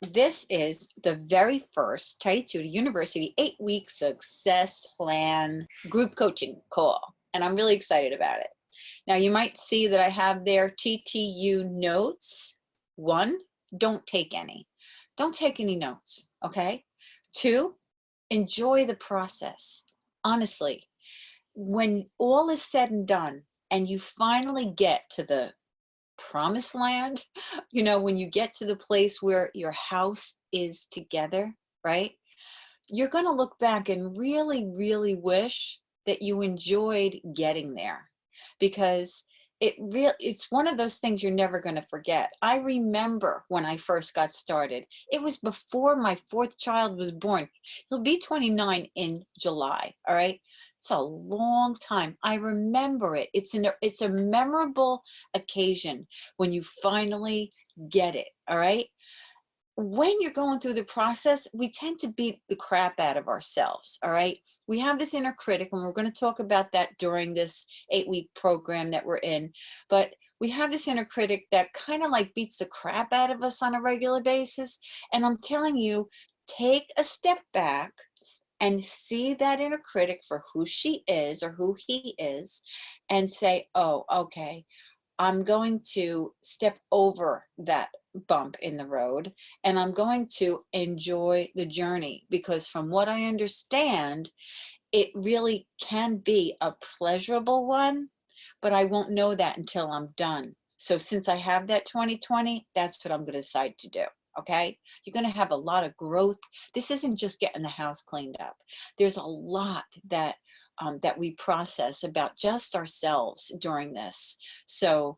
This is the very first Title II University 8-week success plan group coaching call, and I'm really excited about it. Now, you might see that I have there TTU notes. 1, don't take any. Don't take any notes, okay? 2, enjoy the process. Honestly, when all is said and done and you finally get to the promised land, when you get to the place where your house is together, right? You're going to look back and really, really wish that you enjoyed getting there, because it's one of those things you're never going to forget. I remember when I first got started. It was before my 4th child was born. He'll be 29 in July. All right. It's a long time. I remember it. It's a memorable occasion when you finally get it. All right. When you're going through the process, we tend to beat the crap out of ourselves. All right. We have this inner critic, and we're going to talk about that during this 8-week program that we're in. But we have this inner critic that kind of like beats the crap out of us on a regular basis. And I'm telling you, take a step back and see that inner critic for who she is or who he is, and say, oh, okay, I'm going to step over that bump in the road, and I'm going to enjoy the journey, because from what I understand, it really can be a pleasurable one, but I won't know that until I'm done. So since I have that 2020, that's what I'm going to decide to do. Okay. You're going to have a lot of growth. This isn't just getting the house cleaned up. There's a lot that we process about just ourselves during this. So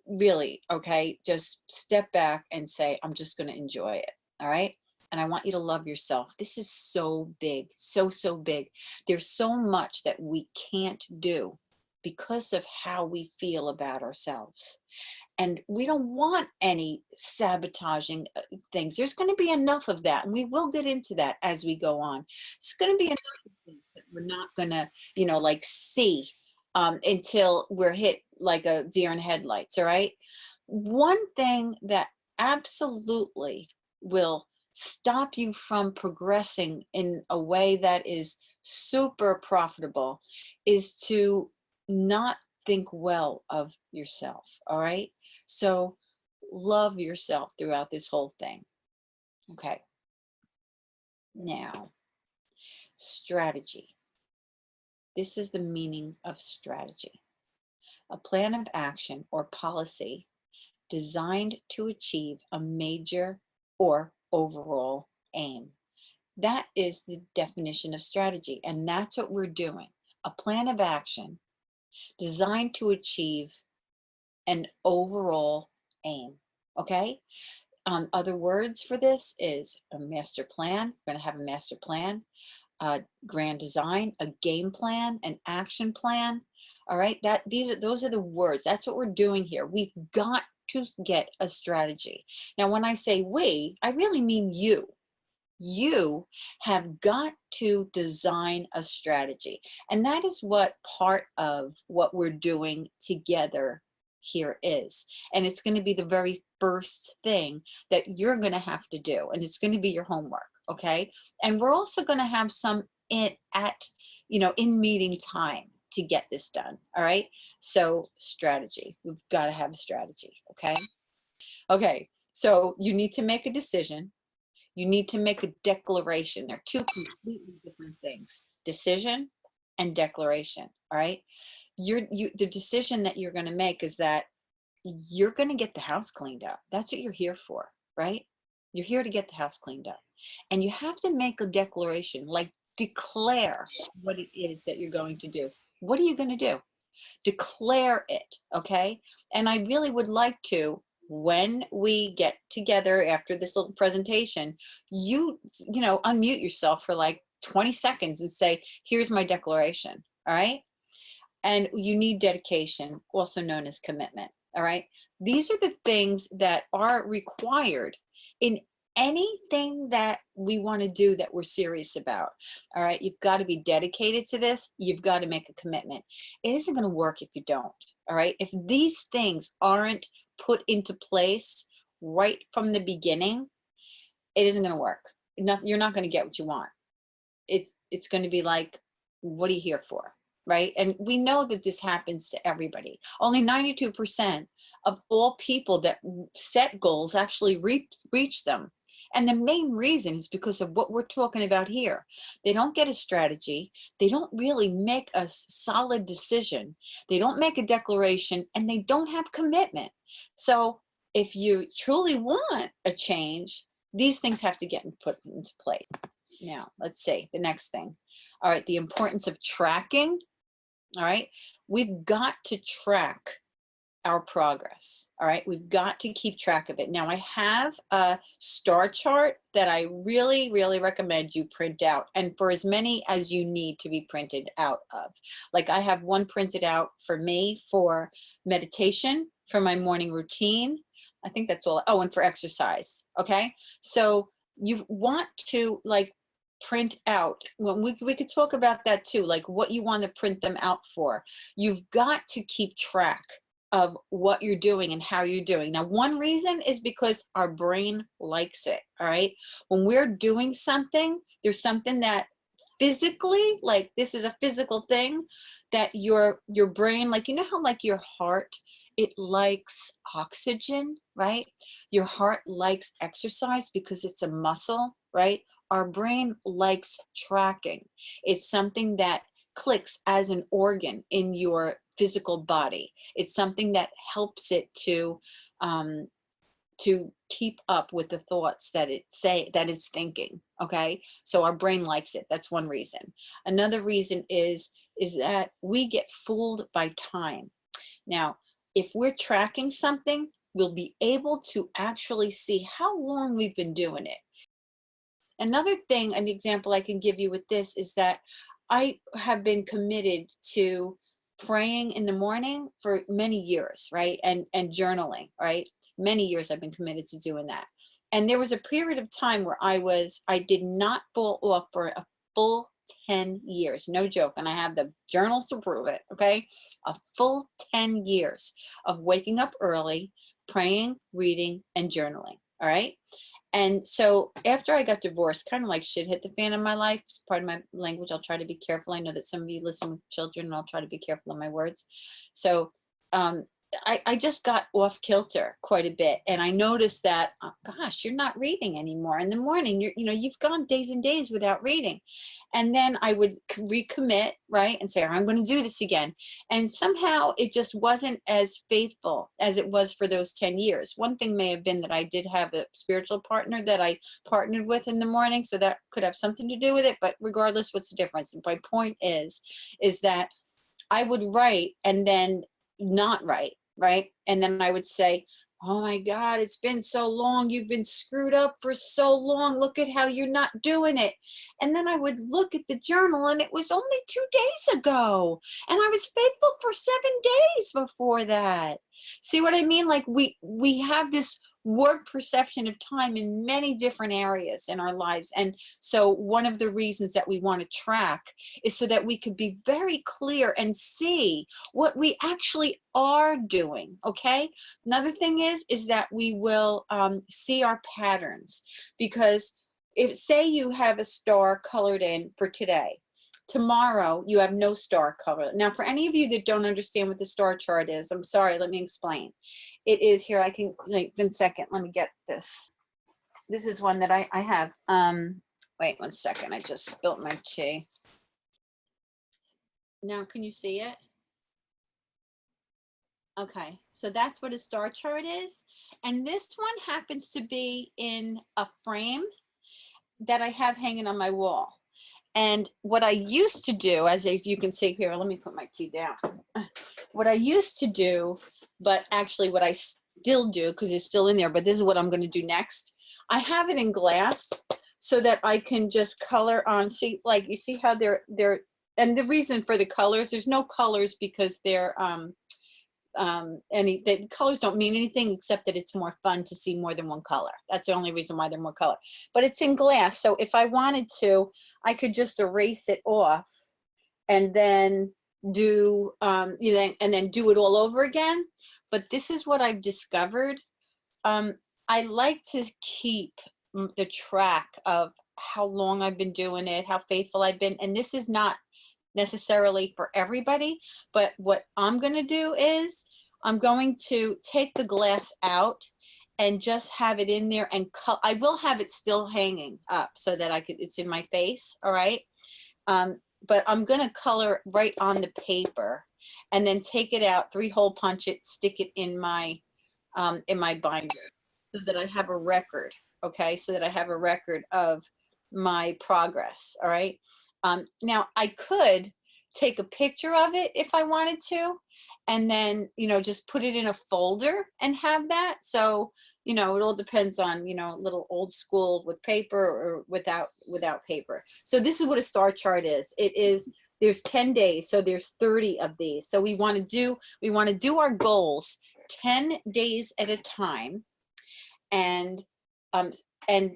really, okay, just step back and say, I'm just going to enjoy it. All right. And I want you to love yourself. This is so big, so, so big. There's so much that we can't do because of how we feel about ourselves. And we don't want any sabotaging things. There's going to be enough of that. And we will get into that as we go on. It's going to be enough of things that we're not going to, like see until we're hit like a deer in headlights. All right. One thing that absolutely will stop you from progressing in a way that is super profitable is to not think well of yourself. All right. So love yourself throughout this whole thing. Okay. Now, strategy. This is the meaning of strategy: a plan of action or policy designed to achieve a major or overall aim. That is the definition of strategy. And that's what we're doing: a plan of action designed to achieve an overall aim. Okay. Other words for this is a master plan. We're going to have a master plan, a grand design, a game plan, an action plan. All right. Those are the words. That's what we're doing here. We've got to get a strategy. Now, when I say we, I really mean you. You have got to design a strategy. And that is what part of what we're doing together here is. And it's going to be the very first thing that you're going to have to do. And it's going to be your homework. Okay. And we're also going to have some in meeting time to get this done. All right. So strategy, we've got to have a strategy. Okay. Okay. So you need to make a decision. You need to make a declaration. They're two completely different things: decision and declaration. All right. The decision that you're going to make is that you're going to get the house cleaned up. That's what you're here for, right? You're here to get the house cleaned up. And you have to make a declaration, like declare what it is that you're going to do. What are you going to do? Declare it. Okay. And I really would like to, when we get together after this little presentation, unmute yourself for like 20 seconds and say, here's my declaration. All right. And you need dedication, also known as commitment. All right. These are the things that are required in anything that we want to do that we're serious about. All right. You've got to be dedicated to this. You've got to make a commitment. It isn't going to work if you don't. All right. If these things aren't put into place right from the beginning, it isn't going to work. You're not going to get what you want. It's going to be like, what are you here for? Right? And we know that this happens to everybody. Only 92% of all people that set goals actually reach them. And the main reason is because of what we're talking about here. They don't get a strategy. They don't really make a solid decision. They don't make a declaration, and they don't have commitment. So if you truly want a change, these things have to get put into place. Now, let's see the next thing. All right, the importance of tracking. All right, we've got to track our progress. All right, we've got to keep track of it. Now, I have a star chart that I really, really recommend you print out, and for as many as you need to be printed out of. Like, I have one printed out for me for meditation, for my morning routine. I think that's all. Oh, and for exercise. Okay, so you want to like print out, when we could talk about that too, like what you want to print them out for. You've got to keep track of what you're doing and how you're doing. Now, one reason is because our brain likes it. All right, when we're doing something, there's something that physically, like this is a physical thing that your brain, like, you know how like your heart, it likes oxygen, right? Your heart likes exercise because it's a muscle, right? Our brain likes tracking. It's something that clicks as an organ in your physical body. It's something that helps it to keep up with the thoughts that it's thinking. Okay, so our brain likes it. That's one reason. Another reason is that we get fooled by time. Now, if we're tracking something, we'll be able to actually see how long we've been doing it. Another thing, an example I can give you with this is that I have been committed to praying in the morning for many years, right? And journaling, right? Many years I've been committed to doing that. And there was a period of time where I did not fall off for a full 10 years, no joke. And I have the journals to prove it, okay? A full 10 years of waking up early, praying, reading, and journaling, all right? And so after I got divorced, kind of like shit hit the fan in my life. It's part of my language. I'll try to be careful. I know that some of you listen with children, and I'll try to be careful of my words. So I just got off kilter quite a bit, and I noticed that, oh, gosh, you're not reading anymore in the morning. You've gone days and days without reading. And then I would recommit, right, and say, I'm going to do this again. And somehow it just wasn't as faithful as it was for those 10 years. One thing may have been that I did have a spiritual partner that I partnered with in the morning, so that could have something to do with it. But regardless, what's the difference? And my point is that I would write and then not write, right? And then I would say, oh my God, it's been so long. You've been screwed up for so long. Look at how you're not doing it. And then I would look at the journal, and it was only 2 days ago. And I was faithful for 7 days before that. See what I mean? Like we have this warped perception of time in many different areas in our lives. And so one of the reasons that we want to track is so that we could be very clear and see what we actually are doing. Okay. Another thing is that we will see our patterns, because if, say, you have a star colored in for today, tomorrow you have no star color. Now, for any of you that don't understand what the star chart is, I'm sorry, let me explain. It is here. I can, like, in a second, let me get this. This is one that I have. Wait 1 second. I just spilt my tea. Now, can you see it? Okay, so that's what a star chart is. And this one happens to be in a frame that I have hanging on my wall. And what I used to do, as you can see here, let me put my tea down. What I used to do, but actually what I still do, because it's still in there, but this is what I'm going to do next. I have it in glass so that I can just color on. See, like, you see how they're, and the reason for the colors, there's no colors because they're, the colors don't mean anything except that it's more fun to see more than one color. That's the only reason why they're more color. But it's in glass, so if I wanted to, I could just erase it off and then do and then do it all over again. But this is what I've discovered. I like to keep the track of how long I've been doing it, how faithful I've been. And this is not necessarily for everybody, but what I'm going to do is I'm going to take the glass out and just have it in there, and I will have it still hanging up so that it's in my face. All right. But I'm going to color right on the paper and then take it out, 3-hole punch it, stick it in my binder so that I have a record. Okay. So that I have a record of my progress. All right. Now I could take a picture of it if I wanted to, and then, just put it in a folder and have that. So, it all depends on, a little old school with paper or without paper. So this is what a star chart is. There's 10 days. So there's 30 of these. So we want to do our goals 10 days at a time. And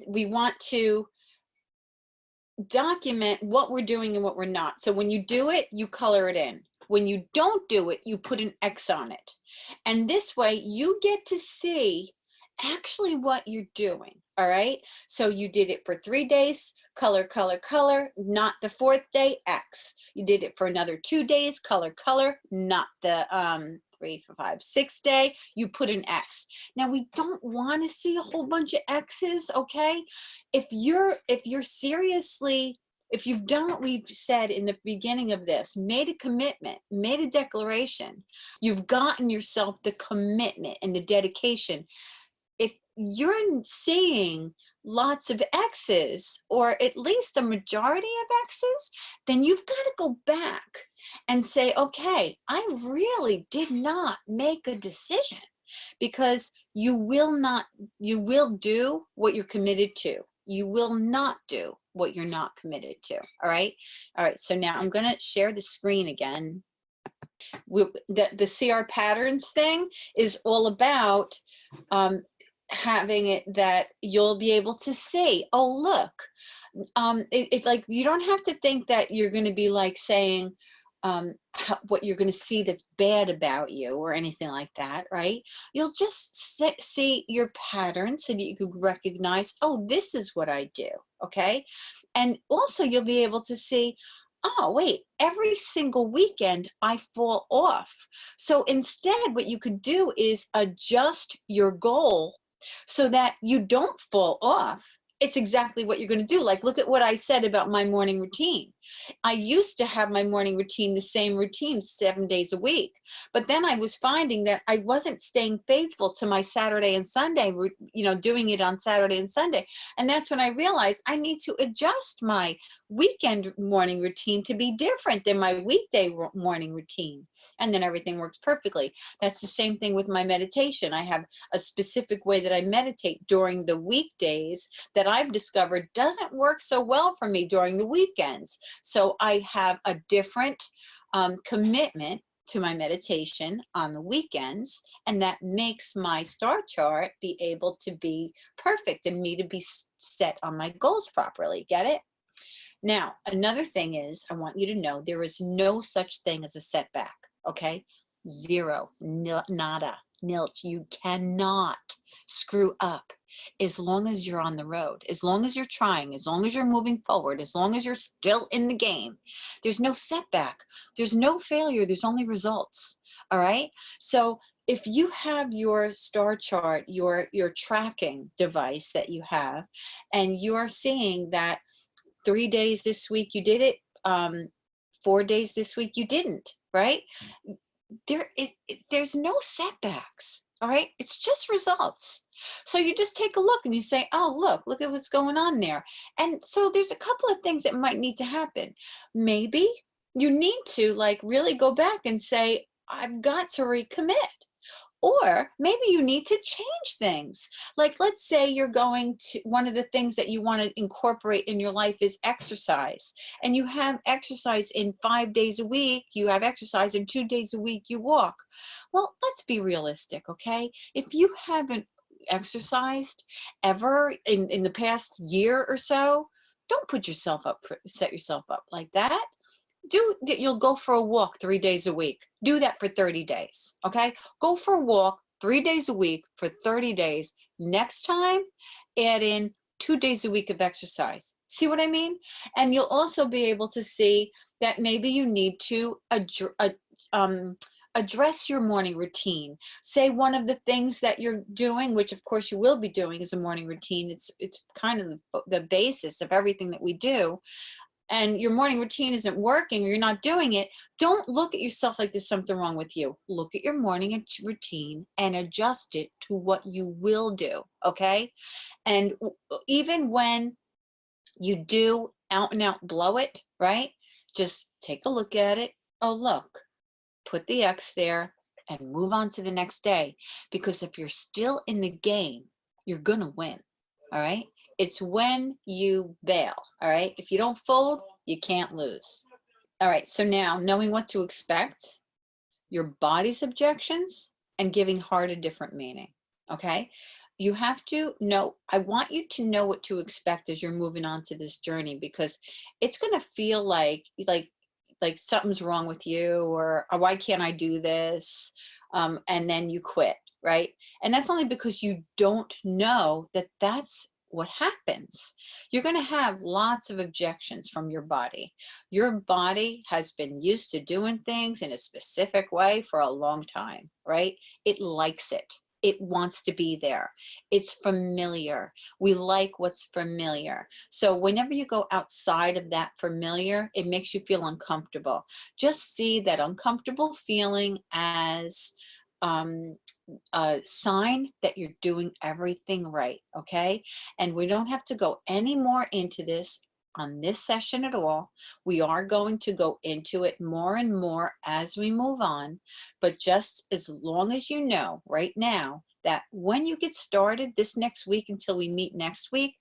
we want to document what we're doing and what we're not. So when you do it, you color it in. When you don't do it, you put an X on it. And this way you get to see actually what you're doing. All right. So you did it for 3 days, color, color, color, not the 4th day, X. You did it for another 2 days, color, color, not the 3, 4, 5, 6 day, you put an X. Now we don't want to see a whole bunch of X's, okay? If you've done what we've said in the beginning of this, made a commitment, made a declaration, you've gotten yourself the commitment and the dedication. If you're seeing lots of X's, or at least a majority of X's, then you've got to go back and say, okay, I really did not make a decision, because you will do what you're committed to. You will not do what you're not committed to. All right. All right. So now I'm going to share the screen again. The CR patterns thing is all about, having it that you'll be able to see, oh, look, it's like, you don't have to think that you're going to be like saying what you're going to see that's bad about you or anything like that, right? You'll just see your pattern so that you could recognize, oh, this is what I do. Okay. And also you'll be able to see, oh, wait, every single weekend I fall off. So instead, what you could do is adjust your goal so that you don't fall off. It's exactly what you're going to do. Like, look at what I said about my morning routine. I used to have my morning routine, the same routine, 7 days a week. But then I was finding that I wasn't staying faithful to my Saturday and Sunday, doing it on Saturday and Sunday. And that's when I realized I need to adjust my weekend morning routine to be different than my weekday morning routine. And then everything works perfectly. That's the same thing with my meditation. I have a specific way that I meditate during the weekdays that I've discovered doesn't work so well for me during the weekends. So I have a different commitment to my meditation on the weekends, and that makes my star chart be able to be perfect and me to be set on my goals properly. Get it? Now, another thing is, I want you to know there is no such thing as a setback. Okay? Zero, nada, nilch. You cannot screw up as long as you're on the road, as long as you're trying, as long as you're moving forward, as long as you're still in the game. There's no setback. There's no failure. There's only results. All right. So if you have your star chart, your tracking device that you have, and you're seeing that 3 days this week you did it, 4 days this week you didn't, right? There's no setbacks. All right. It's just results. So you just take a look and you say, oh, look at what's going on there. And so there's a couple of things that might need to happen. Maybe you need to really go back and say, I've got to recommit. Or maybe you need to change things. Like, let's say you're going to, one of the things that you want to incorporate in your life is exercise. And you have exercise in 5 days a week. You have exercise in 2 days a week. You walk. Well, let's be realistic, okay? If you haven't exercised ever in the past year or so, don't set yourself up like that. You'll go for a walk 3 days a week. Do that for 30 days. Okay. Go for a walk 3 days a week for 30 days. Next time, add in 2 days a week of exercise. See what I mean? And you'll also be able to see that maybe you need to address your morning routine. Say one of the things that you're doing, which of course you will be doing, is a morning routine. It's kind of the basis of everything that we do. And your morning routine isn't working, or you're not doing it, don't look at yourself like there's something wrong with you. Look at your morning routine and adjust it to what you will do, okay? And even when you do out and out blow it, right? Just take a look at it. Oh, look, put the X there and move on to the next day. Because if you're still in the game, you're going to win. All right. It's when you bail. All right. If you don't fold, you can't lose. All right. So now, knowing what to expect, your body's objections, and giving heart a different meaning. Okay. You have to know, I want you to know what to expect as you're moving on to this journey, because it's going to feel like something's wrong with you, or "Oh, why can't I do this?" And then you quit, right? And that's only because you don't know that that's what happens. You're going to have lots of objections from your body. Your body has been used to doing things in a specific way for a long time, right? It likes it. It wants to be there. It's familiar. We like what's familiar. So whenever you go outside of that familiar, it makes you feel uncomfortable. Just see that uncomfortable feeling as um, a sign that you're doing everything right, okay? And we don't have to go any more into this on this session at all. We are going to go into it more and more as we move on, but just as long as you know right now that when you get started this next week until we meet next week,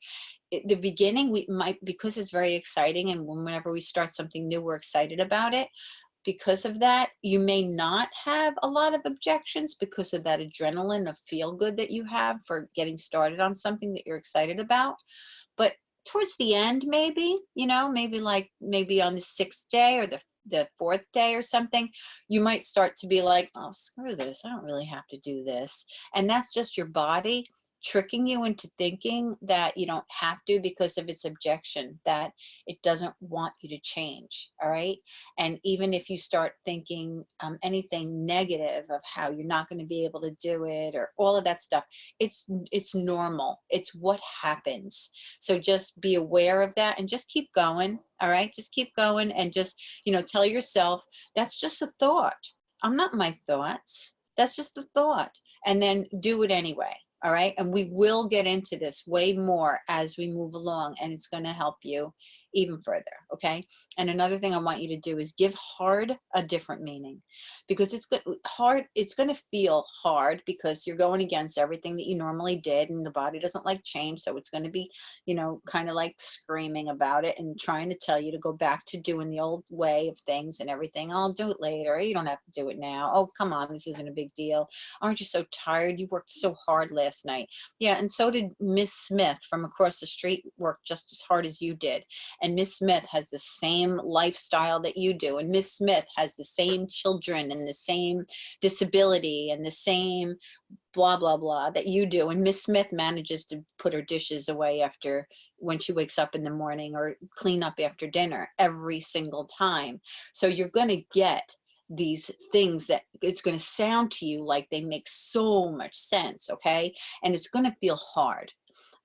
the beginning, we might, because it's very exciting, and whenever we start something new, we're excited about it. Because of that, you may not have a lot of objections because of that adrenaline of feel good that you have for getting started on something that you're excited about. But towards the end, maybe, maybe on the 6th day or the 4th day or something, you might start to be like, "Oh, screw this. I don't really have to do this." And that's just your body tricking you into thinking that you don't have to, because of its objection, that it doesn't want you to change. All right. And even if you start thinking anything negative of how you're not going to be able to do it, or all of that stuff, it's normal. It's what happens. So just be aware of that and just keep going. All right. Just keep going, and just, tell yourself that's just a thought. I'm not my thoughts. That's just the thought. And then do it anyway. All right. And we will get into this way more as we move along, and it's going to help you even further. Okay. And another thing I want you to do is give hard a different meaning, because it's good. Hard. It's going to feel hard because you're going against everything that you normally did, and the body doesn't like change. So it's going to be, kind of like screaming about it and trying to tell you to go back to doing the old way of things and everything. "I'll do it later. You don't have to do it now. Oh, come on. This isn't a big deal. Aren't you so tired? You worked so hard last night." Yeah, and so did Miss Smith from across the street, worked just as hard as you did. And Miss Smith has the same lifestyle that you do. And Miss Smith has the same children and the same disability and the same blah, blah, blah that you do. And Miss Smith manages to put her dishes away after, when she wakes up in the morning, or clean up after dinner every single time. So you're going to get these things that it's going to sound to you like they make so much sense. Okay. And it's going to feel hard.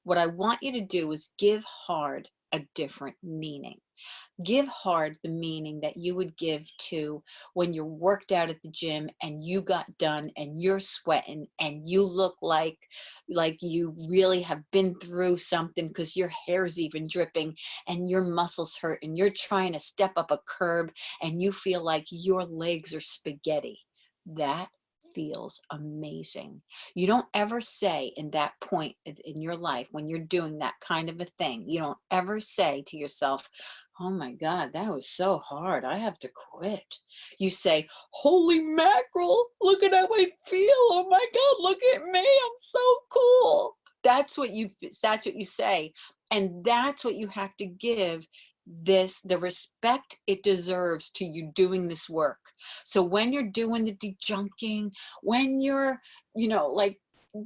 What I want you to do is give hard a different meaning. Give hard the meaning that you would give to when you're worked out at the gym and you got done and you're sweating and you look like you really have been through something, because your hair's even dripping and your muscles hurt and you're trying to step up a curb and you feel like your legs are spaghetti. That feels amazing. You don't ever say in that point in your life when you're doing that kind of a thing, you don't ever say to yourself, "Oh my God, that was so hard. I have to quit." You say, "Holy mackerel, look at how I feel. Oh my God, look at me. I'm so cool." That's what you say. And that's what you have to give the respect it deserves to you doing this work. So when you're doing the dejunking, when you're, like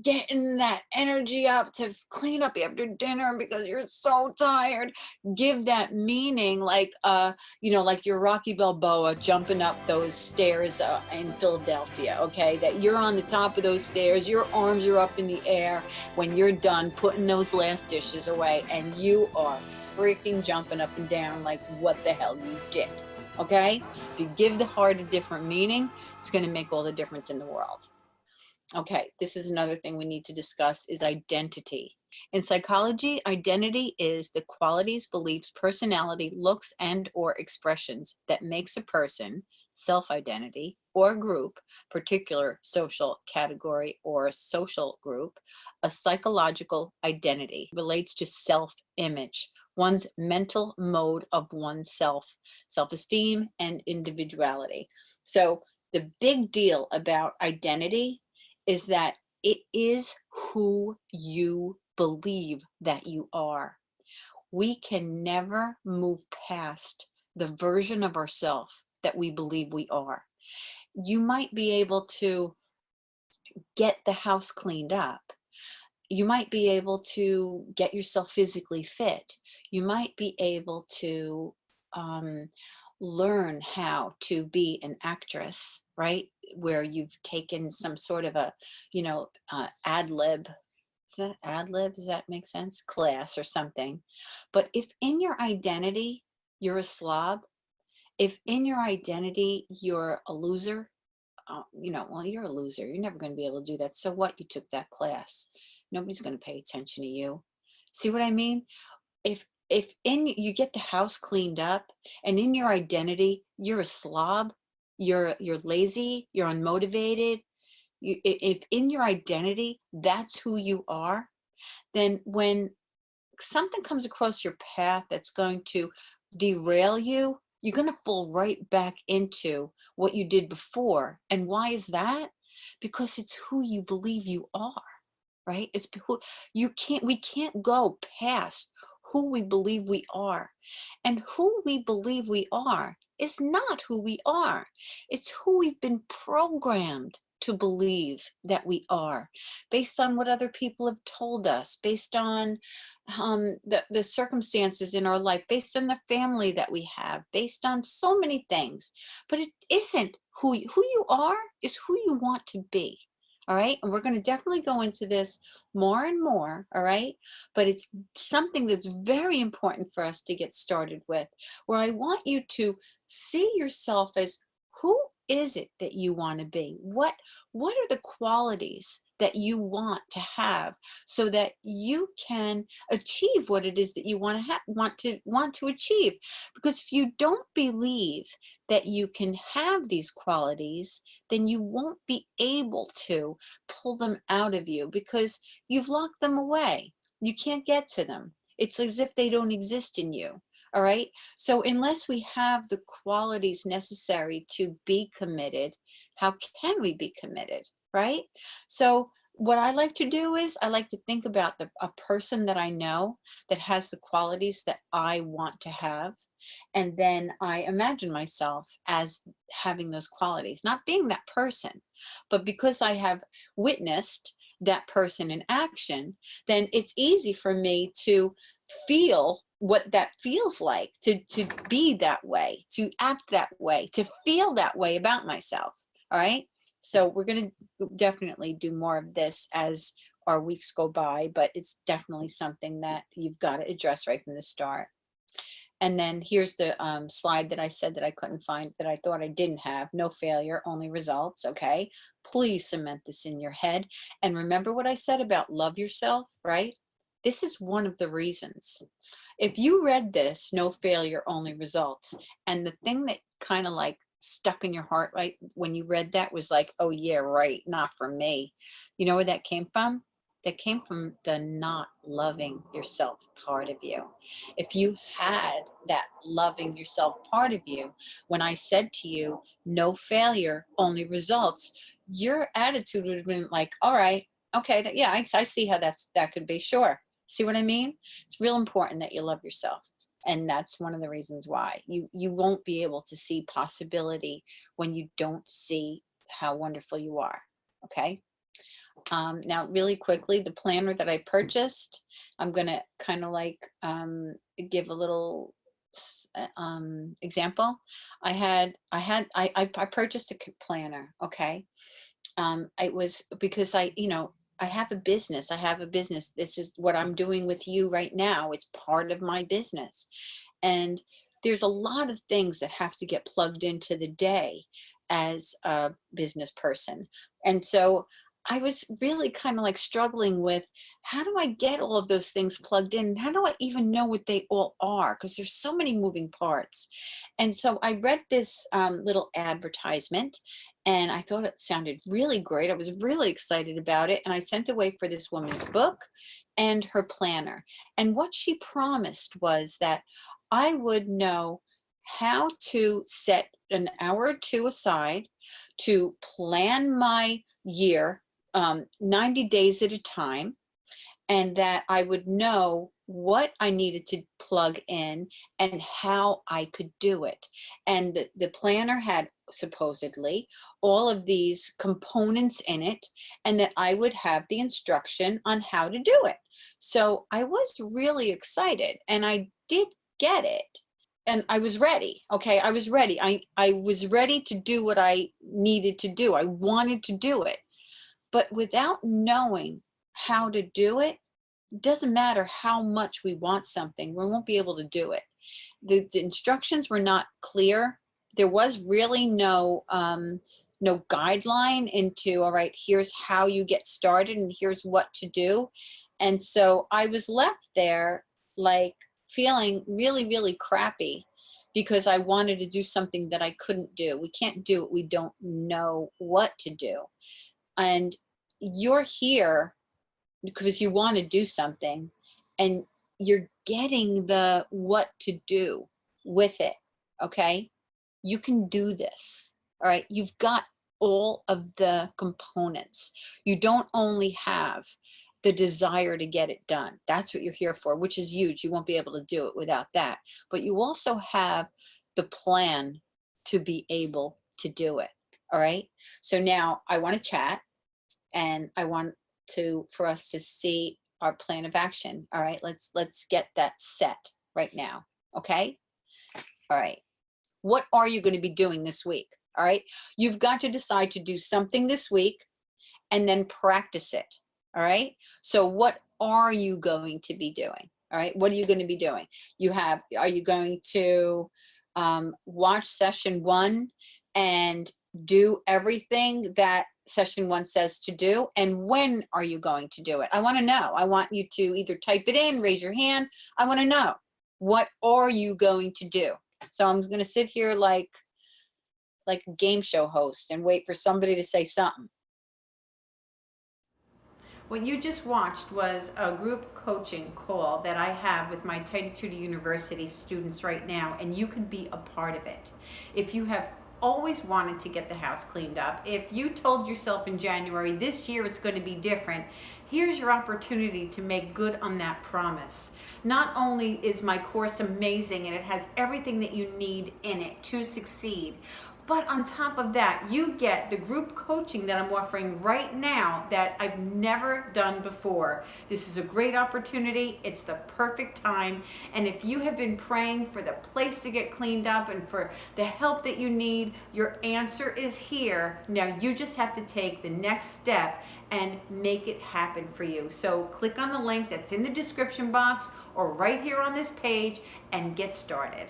getting that energy up to clean up after dinner because you're so tired. Give that meaning like, like your Rocky Balboa jumping up those stairs in Philadelphia, okay? That you're on the top of those stairs, your arms are up in the air when you're done putting those last dishes away, and you are freaking jumping up and down like what the hell you did, okay? If you give the heart a different meaning, it's going to make all the difference in the world. Okay, this is another thing we need to discuss is identity. In psychology, identity is the qualities, beliefs, personality, looks, and or expressions that makes a person, self-identity, or group, particular social category or social group, a psychological identity. Relates to self-image, one's mental mode of oneself, self-esteem, and individuality. So the big deal about identity is that it is who you believe that you are. We can never move past the version of ourselves that we believe we are. You might be able to get the house cleaned up. You might be able to get yourself physically fit. You might be able to um, learn how to be an actress, right? Where you've taken some sort of a, ad lib. Is that ad lib? Does that make sense? Class or something. But if in your identity you're a slob, if in your identity you're a loser, well, you're a loser. You're never going to be able to do that. So what? You took that class. Nobody's going to pay attention to you. See what I mean? If in you get the house cleaned up and in your identity you're a slob, you're lazy, you're unmotivated, if in your identity that's who you are, then when something comes across your path that's going to derail you, you're going to fall right back into what you did before. And why is that? Because it's who you believe you are, right? It's who we can't go past who we believe we are. And who we believe we are is not who we are. It's who we've been programmed to believe that we are, based on what other people have told us, based on the circumstances in our life, based on the family that we have, based on so many things. But it isn't who you are, is who you want to be. All right. And we're going to definitely go into this more and more. All right. But it's something that's very important for us to get started with, where I want you to see yourself as, who is it that you want to be? What are the qualities that you want to have so that you can achieve what it is that you want to want to achieve? Because if you don't believe that you can have these qualities, then you won't be able to pull them out of you because you've locked them away. You can't get to them. It's as if they don't exist in you. All right. So unless we have the qualities necessary to be committed, how can we be committed? Right. So what I like to do is I like to think about a person that I know that has the qualities that I want to have. And then I imagine myself as having those qualities, not being that person, but because I have witnessed that person in action, then it's easy for me to feel what that feels like, to be that way, to act that way, to feel that way about myself. All right. So we're going to definitely do more of this as our weeks go by, but it's definitely something that you've got to address right from the start. And then here's the slide that I said that I couldn't find, that I thought I didn't have. No failure, only results. Okay. Please cement this in your head. And remember what I said about love yourself, right? This is one of the reasons. If you read this, no failure, only results, and the thing that kind of like stuck in your heart, right, when you read that was like, oh yeah, right, not for me. You know where that came from? That came from the not loving yourself part of you. If you had that loving yourself part of you, when I said to you, no failure, only results, your attitude would have been like, all right, okay, yeah, I see how that could be. Sure. See what I mean? It's real important that you love yourself. And that's one of the reasons why you won't be able to see possibility when you don't see how wonderful you are. Okay. Now, really quickly, the planner that I purchased, I'm gonna kind of like give a little example. I purchased a planner. Okay, it was because I have a business. I have a business. This is what I'm doing with you right now. It's part of my business, and there's a lot of things that have to get plugged into the day as a business person, and so I was really kind of like struggling with how do I get all of those things plugged in? How do I even know what they all are? Because there's so many moving parts. And so I read this little advertisement and I thought it sounded really great. I was really excited about it. And I sent away for this woman's book and her planner. And what she promised was that I would know how to set an hour or two aside to plan my year, 90 days at a time, and that I would know what I needed to plug in and how I could do it. And the planner had supposedly all of these components in it, and that I would have the instruction on how to do it. So I was really excited and I did get it. And I was ready. Okay. I was ready. I was ready to do what I needed to do. I wanted to do it. But without knowing how to do it, doesn't matter how much we want something, we won't be able to do it. The instructions were not clear. There was really no guideline into, all right, here's how you get started and here's what to do. And so I was left there like feeling really, really crappy because I wanted to do something that I couldn't do. We can't do what we don't know what to do. And you're here because you want to do something and you're getting the what to do with it. Okay, you can do this. All right, you've got all of the components. You don't only have the desire to get it done. That's what you're here for, which is huge. You won't be able to do it without that, but you also have the plan to be able to do it. All right, so now I want to chat and I want for us to see our plan of action. All right, let's get that set right now. Okay. All right. What are you going to be doing this week? All right. You've got to decide to do something this week and then practice it. All right. So what are you going to be doing? All right. What are you going to be doing? Are you going to watch session 1 and do everything that session 1 says to do? And when are you going to do it? I want to know. I want you to either type it in, raise your hand. I want to know, what are you going to do? So I'm going to sit here like a game show host and wait for somebody to say something. What you just watched was a group coaching call that I have with my Title Tutor University students right now, and you can be a part of it. If you have always wanted to get the house cleaned up, if you told yourself in January, this year it's going to be different, here's your opportunity to make good on that promise. Not only is my course amazing and it has everything that you need in it to succeed, but on top of that, you get the group coaching that I'm offering right now that I've never done before. This is a great opportunity. It's the perfect time. And if you have been praying for the place to get cleaned up and for the help that you need, your answer is here. Now you just have to take the next step and make it happen for you. So click on the link that's in the description box or right here on this page and get started.